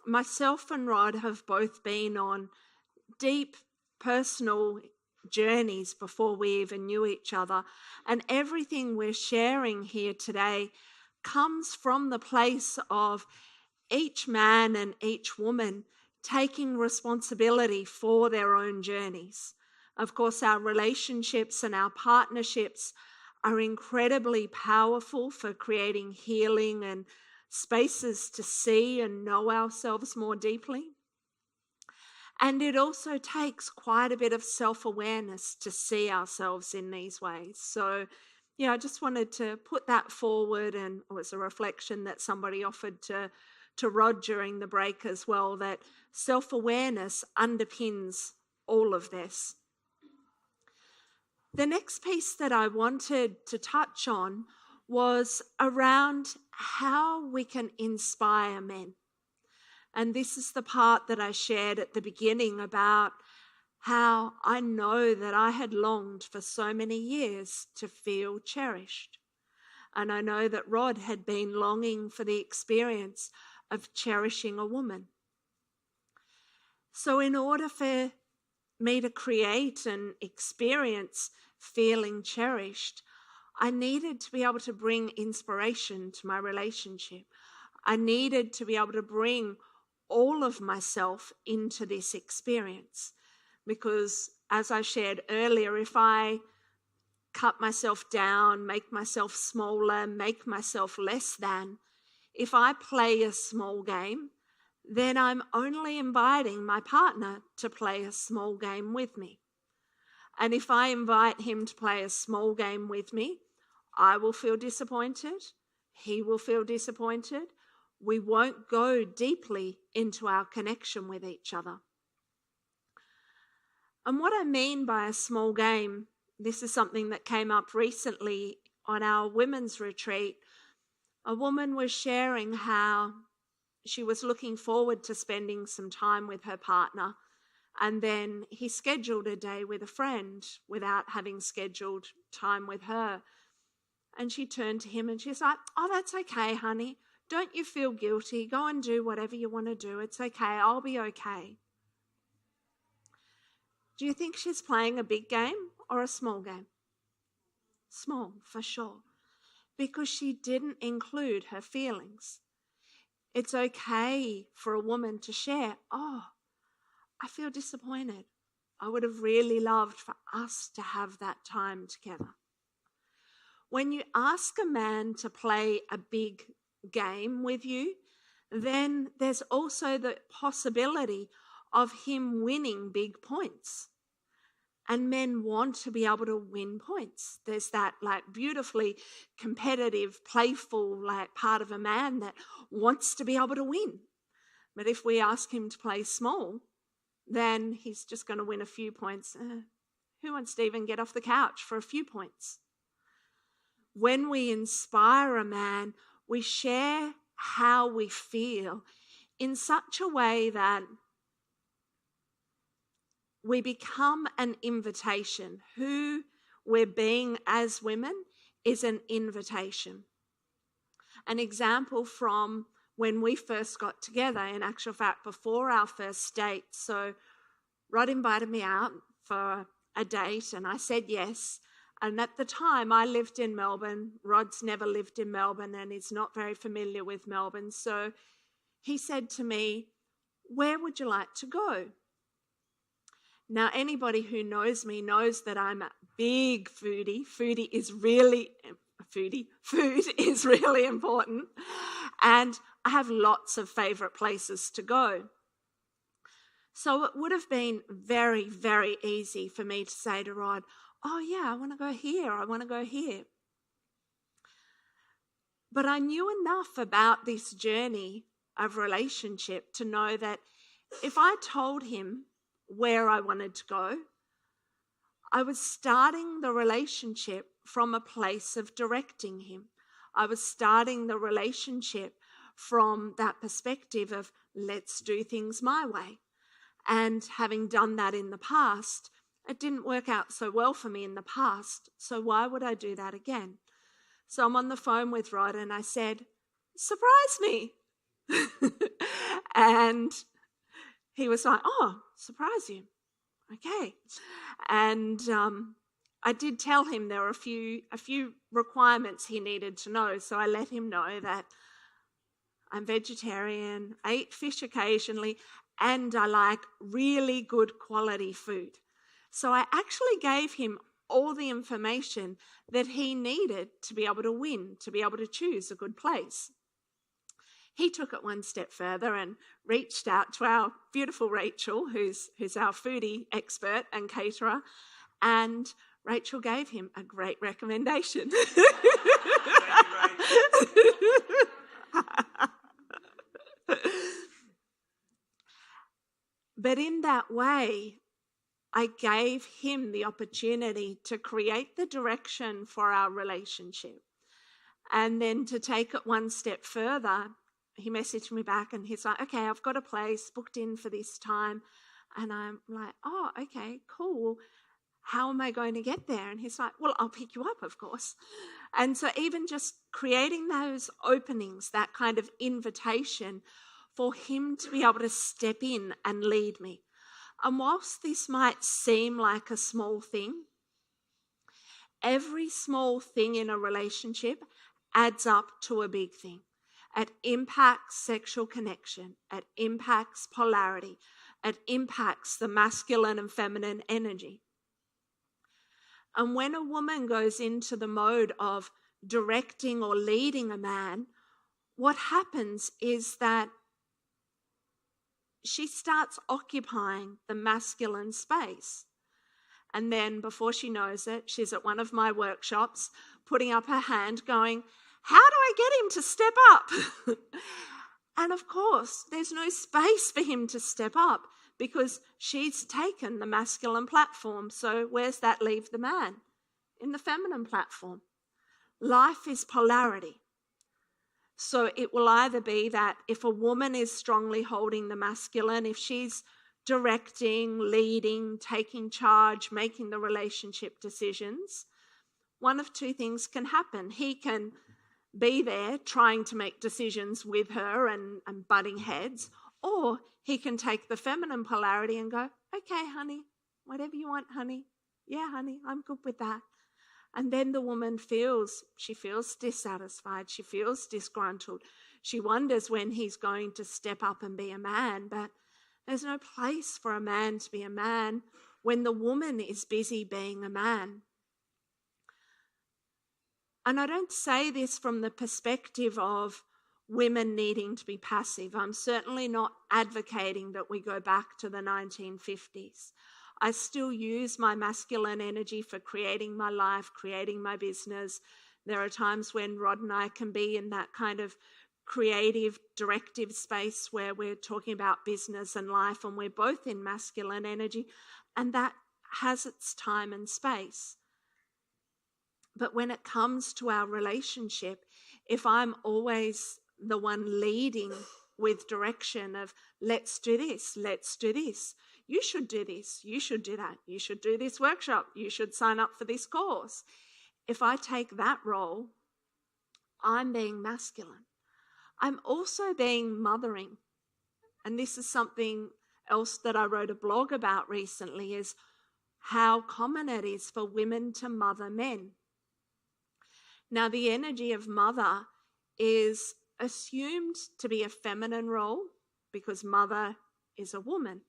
myself and Rod have both been on deep personal journeys before we even knew each other. And everything we're sharing here today comes from the place of each man and each woman taking responsibility for their own journeys. Of course, our relationships and our partnerships are incredibly powerful for creating healing and spaces to see and know ourselves more deeply. And it also takes quite a bit of self-awareness to see ourselves in these ways. So, yeah, I just wanted to put that forward, and it was a reflection that somebody offered to Rod during the break as well, that self-awareness underpins all of this. The next piece that I wanted to touch on was around how we can inspire men. And this is the part that I shared at the beginning about how I know that I had longed for so many years to feel cherished. And I know that Rod had been longing for the experience of cherishing a woman. So in order for me to create and experience feeling cherished, I needed to be able to bring inspiration to my relationship. I needed to be able to bring all of myself into this experience, because as I shared earlier, if I cut myself down, make myself smaller, make myself less than, if I play a small game, then I'm only inviting my partner to play a small game with me. And if I invite him to play a small game with me, I will feel disappointed. He will feel disappointed. We won't go deeply into our connection with each other. And what I mean by a small game, this is something that came up recently on our women's retreat. A woman was sharing how she was looking forward to spending some time with her partner, and then he scheduled a day with a friend without having scheduled time with her. And she turned to him and she's like, "Oh, that's okay, honey. Don't you feel guilty. Go and do whatever you want to do. It's okay. I'll be okay." Do you think she's playing a big game or a small game? Small, for sure. Because she didn't include her feelings. It's okay for a woman to share, "Oh, I feel disappointed. I would have really loved for us to have that time together." When you ask a man to play a big game with you, then there's also the possibility of him winning big points. And men want to be able to win points. There's that beautifully competitive, playful part of a man that wants to be able to win. But if we ask him to play small, then he's just going to win a few points. Who wants to even get off the couch for a few points? When we inspire a man, we share how we feel in such a way that we become an invitation. Who we're being as women is an invitation. An example from when we first got together, in actual fact, before our first date. So Rod invited me out for a date and I said yes. And at the time, I lived in Melbourne. Rod's never lived in Melbourne and is not very familiar with Melbourne. So he said to me, "Where would you like to go?" Now, anybody who knows me knows that I'm a big foodie. Food is really important. And I have lots of favourite places to go. So it would have been very, very easy for me to say to Rod, "Oh yeah, I want to go here. I want to go here." But I knew enough about this journey of relationship to know that if I told him where I wanted to go, I was starting the relationship from a place of directing him. I was starting the relationship from that perspective of let's do things my way. And having done that in the past, it didn't work out so well for me in the past. So why would I do that again? So I'm on the phone with Rod and I said, "Surprise me." And he was like, oh, surprise you. Okay. And I did tell him there were a few requirements he needed to know. So I let him know that I'm vegetarian, I eat fish occasionally, and I like really good quality food. So I actually gave him all the information that he needed to be able to win, to be able to choose a good place. He took it one step further and reached out to our beautiful Rachel, who's our foodie expert and caterer, and Rachel gave him a great recommendation. But in that way, I gave him the opportunity to create the direction for our relationship. And then to take it one step further, he messaged me back and he's like, okay, I've got a place booked in for this time. And I'm like, oh, okay, cool. How am I going to get there? And he's like, well, I'll pick you up, of course. And so even just creating those openings, that kind of invitation for him to be able to step in and lead me. And whilst this might seem like a small thing, every small thing in a relationship adds up to a big thing. It impacts sexual connection. It impacts polarity. It impacts the masculine and feminine energy. And when a woman goes into the mode of directing or leading a man, what happens is that she starts occupying the masculine space. And then before she knows it, she's at one of my workshops, putting up her hand going, how do I get him to step up? And of course, there's no space for him to step up because she's taken the masculine platform. So where's that leave the man? In the feminine platform. Life is polarity. So it will either be that if a woman is strongly holding the masculine, if she's directing, leading, taking charge, making the relationship decisions, one of two things can happen. He can be there trying to make decisions with her and butting heads, or he can take the feminine polarity and go, okay, honey, whatever you want, honey. Yeah, honey, I'm good with that. And then the woman feels dissatisfied. She feels disgruntled. She wonders when he's going to step up and be a man, but there's no place for a man to be a man when the woman is busy being a man. And I don't say this from the perspective of women needing to be passive. I'm certainly not advocating that we go back to the 1950s. I still use my masculine energy for creating my life, creating my business. There are times when Rod and I can be in that kind of creative, directive space where we're talking about business and life, and we're both in masculine energy, and that has its time and space. But when it comes to our relationship, if I'm always the one leading with direction of let's do this, you should do this, you should do that, you should do this workshop, you should sign up for this course. If I take that role, I'm being masculine. I'm also being mothering. And this is something else that I wrote a blog about recently, is how common it is for women to mother men. Now, the energy of mother is assumed to be a feminine role because mother is a woman.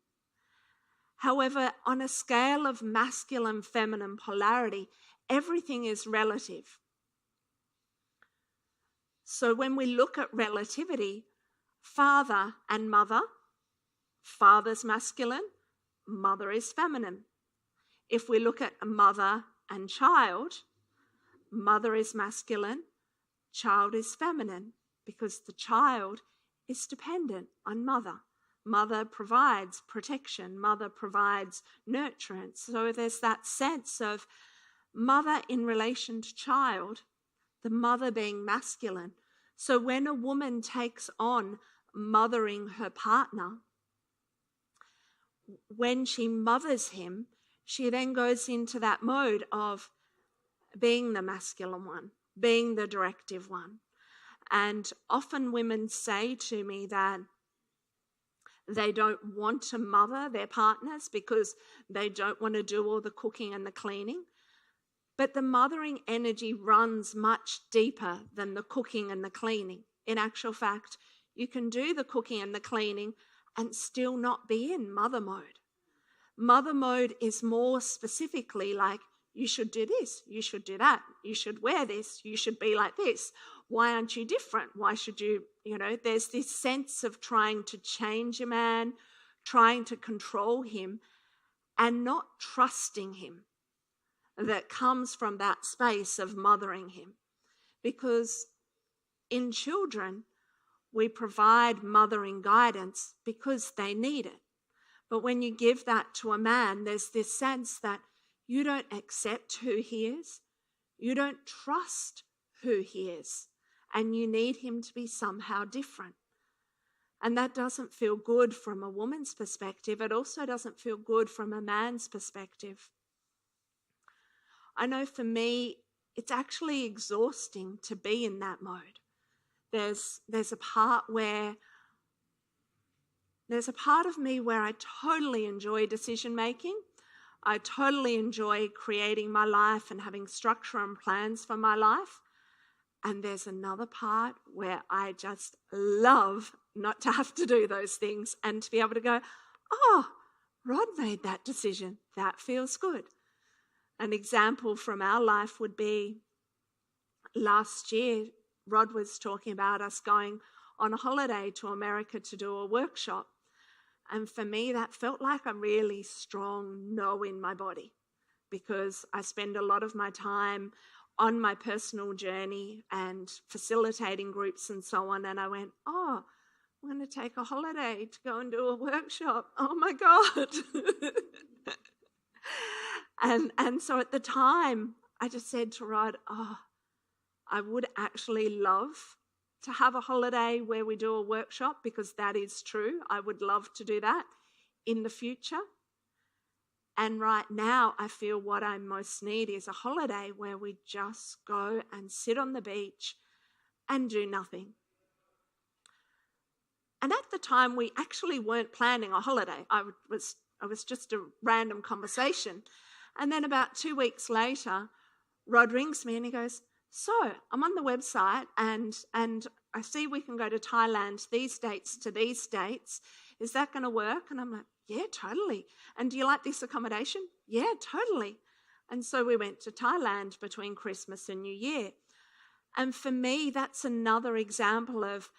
However, on a scale of masculine-feminine polarity, everything is relative. So when we look at relativity, father and mother, father's masculine, mother is feminine. If we look at mother and child, mother is masculine, child is feminine, because the child is dependent on mother. Mother provides protection, mother provides nurturance. So there's that sense of mother in relation to child, the mother being masculine. So when a woman takes on mothering her partner, when she mothers him, she then goes into that mode of being the masculine one, being the directive one. And often women say to me that They don't want to mother their partners because they don't want to do all the cooking and the cleaning. But the mothering energy runs much deeper than the cooking and the cleaning. In actual fact, you can do the cooking and the cleaning and still not be in mother mode. Mother mode is more specifically like, you should do this, you should do that, you should wear this, you should be like this. Why aren't you different? Why should you, there's this sense of trying to change a man, trying to control him, and not trusting him that comes from that space of mothering him. Because in children, we provide mothering guidance because they need it. But when you give that to a man, there's this sense that you don't accept who he is, you don't trust who he is, and you need him to be somehow different. And that doesn't feel good from a woman's perspective. It also doesn't feel good from a man's perspective. I know for me, it's actually exhausting to be in that mode. There's a part of me where I totally enjoy decision making. I totally enjoy creating my life and having structure and plans for my life. And there's another part where I just love not to have to do those things and to be able to go, oh, Rod made that decision. That feels good. An example from our life would be last year, Rod was talking about us going on a holiday to America to do a workshop. And for me, that felt like a really strong no in my body, because I spend a lot of my time on my personal journey and facilitating groups and so on. And I went, oh, I'm going to take a holiday to go and do a workshop. Oh my God. And so at the time, I just said to Rod, oh, I would actually love to have a holiday where we do a workshop, because that is true. I would love to do that in the future. And right now, I feel what I most need is a holiday where we just go and sit on the beach and do nothing. And at the time, we actually weren't planning a holiday. I was just a random conversation. And then about 2 weeks later, Rod rings me and he goes, so I'm on the website and I see we can go to Thailand these dates to these dates. Is that going to work? And I'm like, yeah, totally. And do you like this accommodation? Yeah, totally. And so we went to Thailand between Christmas and New Year. And for me, that's another example of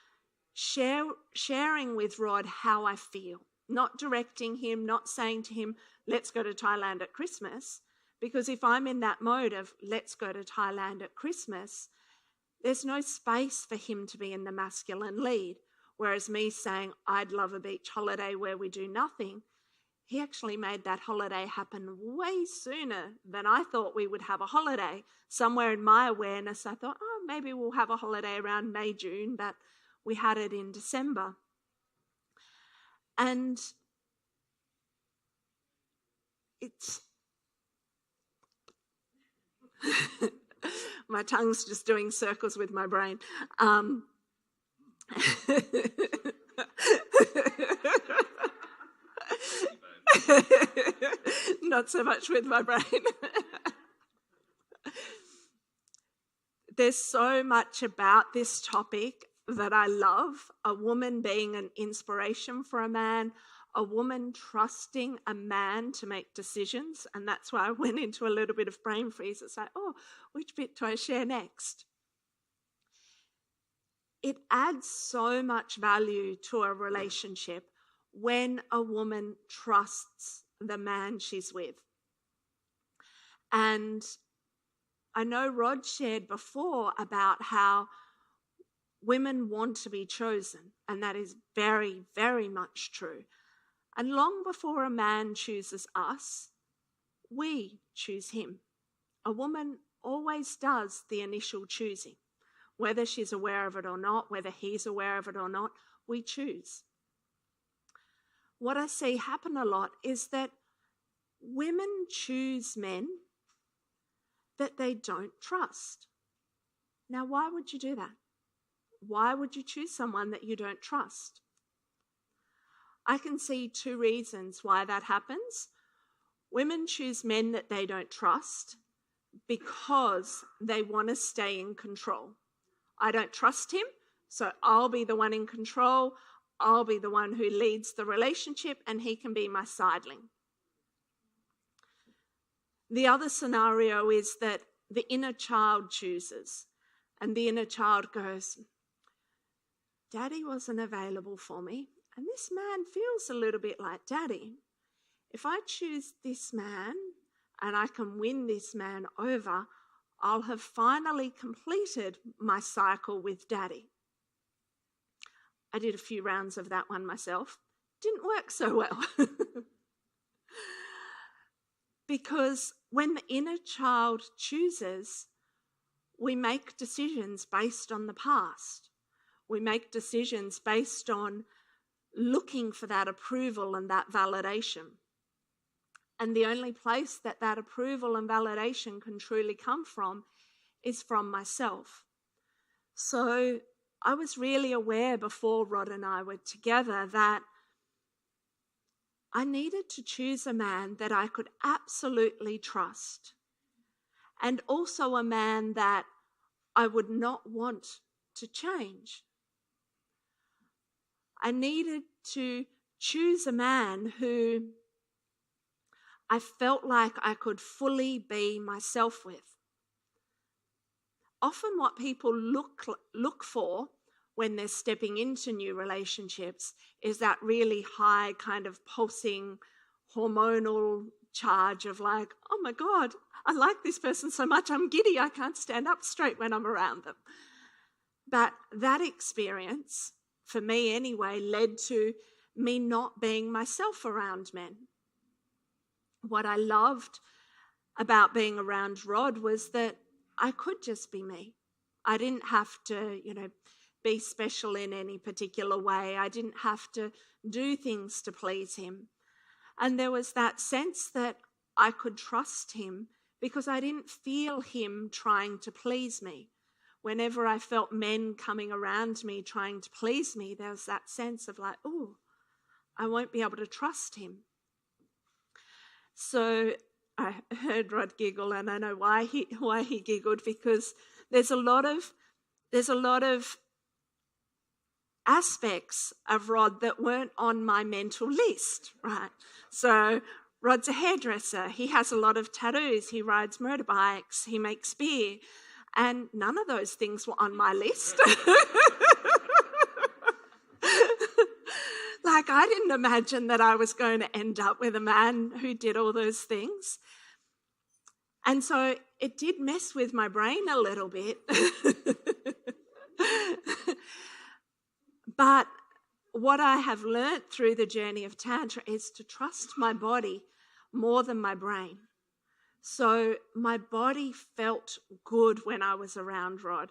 sharing with Rod how I feel, not directing him, not saying to him, let's go to Thailand at Christmas. Because if I'm in that mode of let's go to Thailand at Christmas, there's no space for him to be in the masculine lead. Whereas me saying I'd love a beach holiday where we do nothing, he actually made that holiday happen way sooner than I thought we would have a holiday. Somewhere in my awareness, I thought, oh, maybe we'll have a holiday around May, June, but we had it in December. And it's... my tongue's just doing circles with my brain. Not so much with my brain. There's so much about this topic that I love. A woman being an inspiration for a man, a woman trusting a man to make decisions. And that's why I went into a little bit of brain freeze. It's like, oh, which bit do I share next? It adds so much value to a relationship when a woman trusts the man she's with. And I know Rod shared before about how women want to be chosen, and that is very, very much true. And long before a man chooses us, we choose him. A woman always does the initial choosing. Whether she's aware of it or not, whether he's aware of it or not, we choose. What I see happen a lot is that women choose men that they don't trust. Now, why would you do that? Why would you choose someone that you don't trust? I can see two reasons why that happens. Women choose men that they don't trust because they want to stay in control. I don't trust him, so I'll be the one in control. I'll be the one who leads the relationship, and he can be my sideling. The other scenario is that the inner child chooses, and the inner child goes, Daddy wasn't available for me, and this man feels a little bit like Daddy. If I choose this man and I can win this man over, I'll have finally completed my cycle with Daddy. I did a few rounds of that one myself. Didn't work so well. Because when the inner child chooses, we make decisions based on the past. We make decisions based on looking for that approval and that validation. And the only place that that approval and validation can truly come from is from myself. So I was really aware before Rod and I were together that I needed to choose a man that I could absolutely trust, and also a man that I would not want to change. I needed to choose a man who I felt like I could fully be myself with. Often what people look for when they're stepping into new relationships is that really high kind of pulsing hormonal charge of like, oh my God, I like this person so much, I'm giddy, I can't stand up straight when I'm around them. But that experience, for me anyway, led to me not being myself around men. What I loved about being around Rod was that I could just be me. I didn't have to, be special in any particular way. I didn't have to do things to please him. And there was that sense that I could trust him because I didn't feel him trying to please me. Whenever I felt men coming around me trying to please me, there was that sense of like, oh, I won't be able to trust him. So I heard Rod giggle, and I know why he giggled, because there's a lot of aspects of Rod that weren't on my mental list, right? So Rod's a hairdresser. He has a lot of tattoos. He rides motorbikes. He makes beer. And none of those things were on my list. Like, I didn't imagine that I was going to end up with a man who did all those things. And so it did mess with my brain a little bit. But what I have learnt through the journey of Tantra is to trust my body more than my brain. So my body felt good when I was around Rod.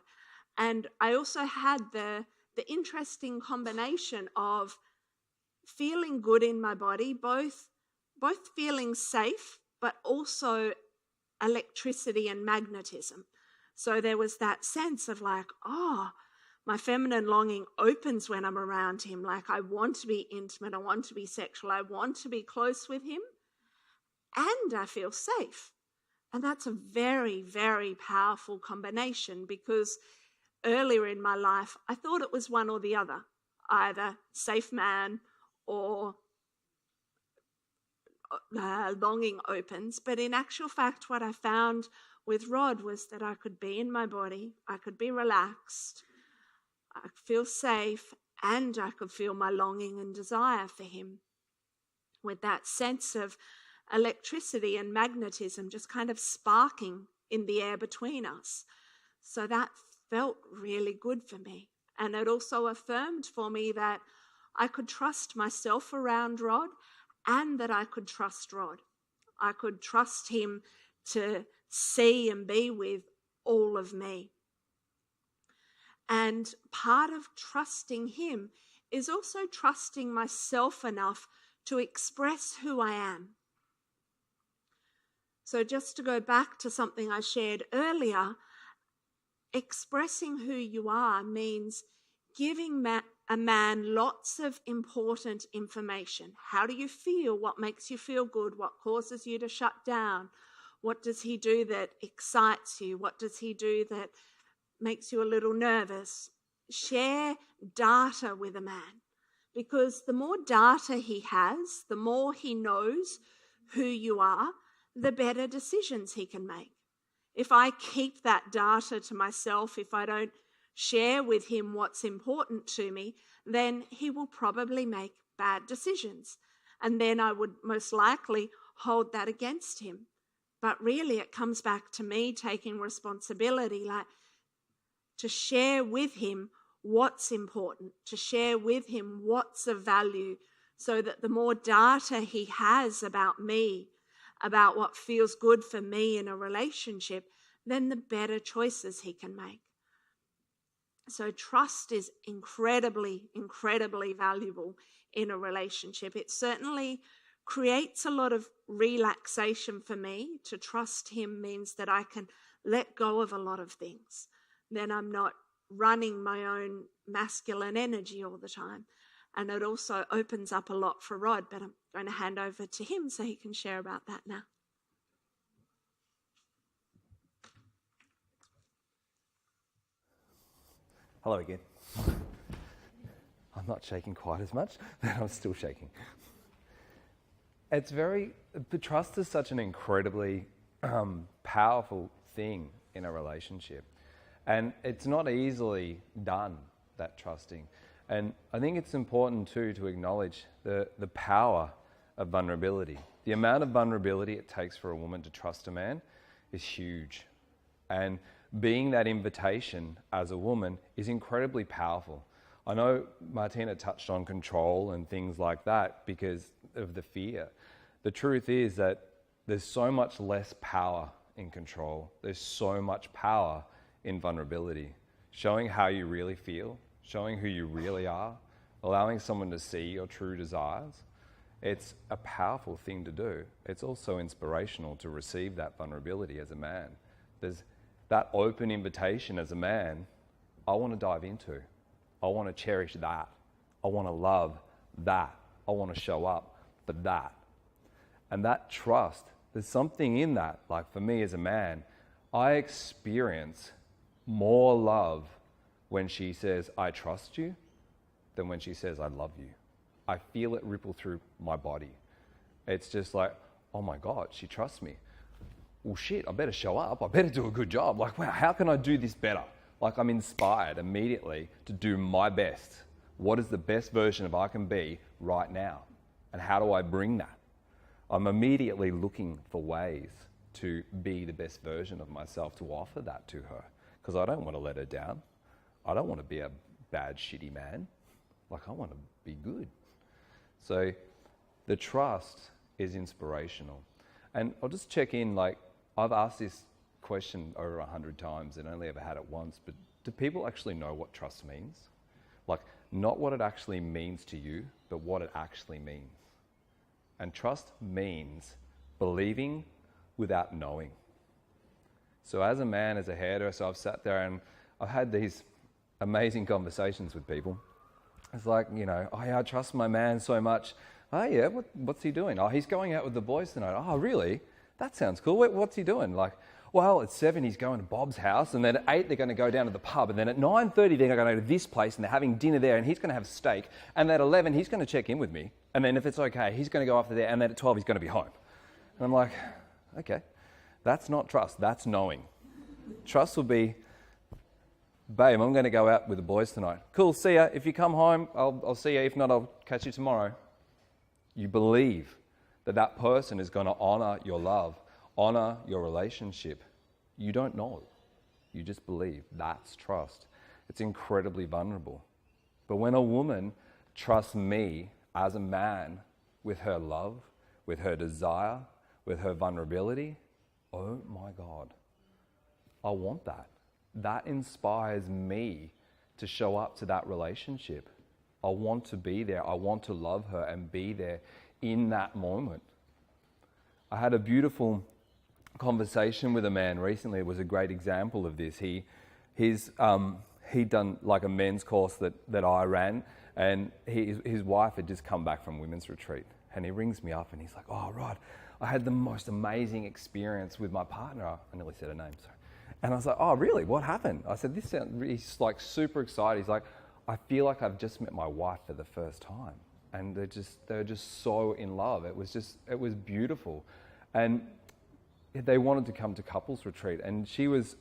And I also had the interesting combination of feeling good in my body, both feeling safe, but also electricity and magnetism. So there was that sense of like, oh, my feminine longing opens when I'm around him. Like, I want to be intimate. I want to be sexual. I want to be close with him. And I feel safe. And that's a very, very powerful combination, because earlier in my life, I thought it was one or the other, either safe man or longing opens. But in actual fact, what I found with Rod was that I could be in my body, I could be relaxed, I could feel safe, and I could feel my longing and desire for him, with that sense of electricity and magnetism just kind of sparking in the air between us. So that felt really good for me. And it also affirmed for me that I could trust myself around Rod, and that I could trust Rod. I could trust him to see and be with all of me. And part of trusting him is also trusting myself enough to express who I am. So just to go back to something I shared earlier, expressing who you are means giving a man lots of important information. How do you feel? What makes you feel good? What causes you to shut down? What does he do that excites you? What does he do that makes you a little nervous? Share data with a man, because the more data he has, the more he knows who you are, the better decisions he can make. If I keep that data to myself, if I don't share with him what's important to me, then he will probably make bad decisions. And then I would most likely hold that against him. But really, it comes back to me taking responsibility, like to share with him what's important, to share with him what's of value, so that the more data he has about me, about what feels good for me in a relationship, then the better choices he can make. So trust is incredibly, incredibly valuable in a relationship. It certainly creates a lot of relaxation for me. To trust him means that I can let go of a lot of things. Then I'm not running my own masculine energy all the time. And it also opens up a lot for Rod, but I'm going to hand over to him so he can share about that now. Hello again. I'm not shaking quite as much, but I'm still shaking. The trust is such an incredibly powerful thing in a relationship. And it's not easily done, that trusting. And I think it's important too to acknowledge the power of vulnerability. The amount of vulnerability it takes for a woman to trust a man is huge. And being that invitation as a woman is incredibly powerful. I know Martina touched on control and things like that because of the fear. The truth is that there's so much less power in control. There's so much power in vulnerability. Showing how you really feel, showing who you really are, allowing someone to see your true desires. It's a powerful thing to do. It's also inspirational to receive that vulnerability as a man. There's that open invitation as a man, I want to dive into. I want to cherish that. I want to love that. I want to show up for that. And that trust, there's something in that. Like for me as a man, I experience more love when she says, I trust you, than when she says, I love you. I feel it ripple through my body. It's just like, oh my God, she trusts me. Well, shit, I better show up. I better do a good job. Like, wow, how can I do this better? Like, I'm inspired immediately to do my best. What is the best version of I can be right now? And how do I bring that? I'm immediately looking for ways to be the best version of myself, to offer that to her. Because I don't want to let her down. I don't want to be a bad, shitty man. Like, I want to be good. So the trust is inspirational. And I'll just check in, like, I've asked this question over 100 times and only ever had it once, but do people actually know what trust means? Like, not what it actually means to you, but what it actually means. And trust means believing without knowing. So as a man, as a hairdresser, I've sat there and I've had these amazing conversations with people. It's like, you know, oh yeah, I trust my man so much. Oh yeah, what's he doing? Oh, he's going out with the boys tonight. Oh, really? That sounds cool. What's he doing? Like, well, at 7 he's going to Bob's house, and then at 8 they're going to go down to the pub, and then at 9:30 they're going to go to this place and they're having dinner there, and he's going to have steak, and at 11 he's going to check in with me, and then if it's okay, he's going to go after there, and then at 12 he's going to be home. And I'm like, okay, that's not trust, that's knowing. Trust will be, babe, I'm going to go out with the boys tonight. Cool, see ya. If you come home, I'll see you. If not, I'll catch you tomorrow. You believe that that person is going to honour your love, honour your relationship. You don't know. You just believe. That's trust. It's incredibly vulnerable. But when a woman trusts me as a man with her love, with her desire, with her vulnerability, oh my God, I want that. That inspires me to show up to that relationship. I want to be there. I want to love her and be there in that moment. I had a beautiful conversation with a man recently. It was a great example of this. He he'd done like a men's course that I ran, and his wife had just come back from women's retreat, and he rings me up and he's like, "Oh, Rod, I had the most amazing experience with my partner." I nearly said her name, sorry. And I was like, "Oh, really? What happened?" I said, he's like super excited. He's like, "I feel like I've just met my wife for the first time." And they're just so in love. It was beautiful. And they wanted to come to couples retreat, and she's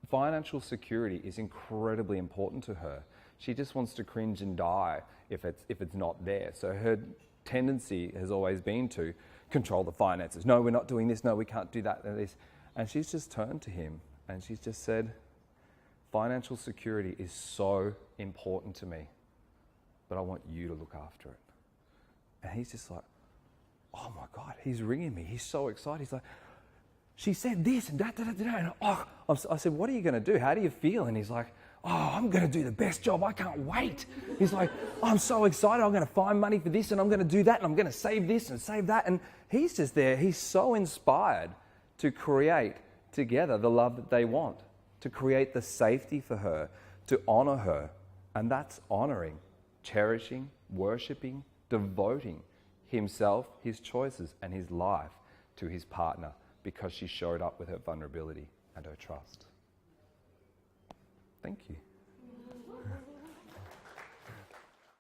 financial security is incredibly important to her. She just wants to cringe and die if it's not there. So her tendency has always been to control the finances. No, we're not doing this. No, we can't do that and this. And she's just turned to him and she's just said, "Financial security is so important to me, but I want you to look after it." And he's just like, "Oh my God," he's ringing me. He's so excited. He's like, "She said this and that, and I said, "What are you going to do? How do you feel?" And he's like, "Oh, I'm going to do the best job. I can't wait." He's like, "I'm so excited. I'm going to find money for this and I'm going to do that and I'm going to save this and save that." And he's just there. He's so inspired to create together the love that they want, to create the safety for her, to honor her. And that's honoring, cherishing, worshipping, devoting himself, his choices, and his life to his partner because she showed up with her vulnerability and her trust. Thank you.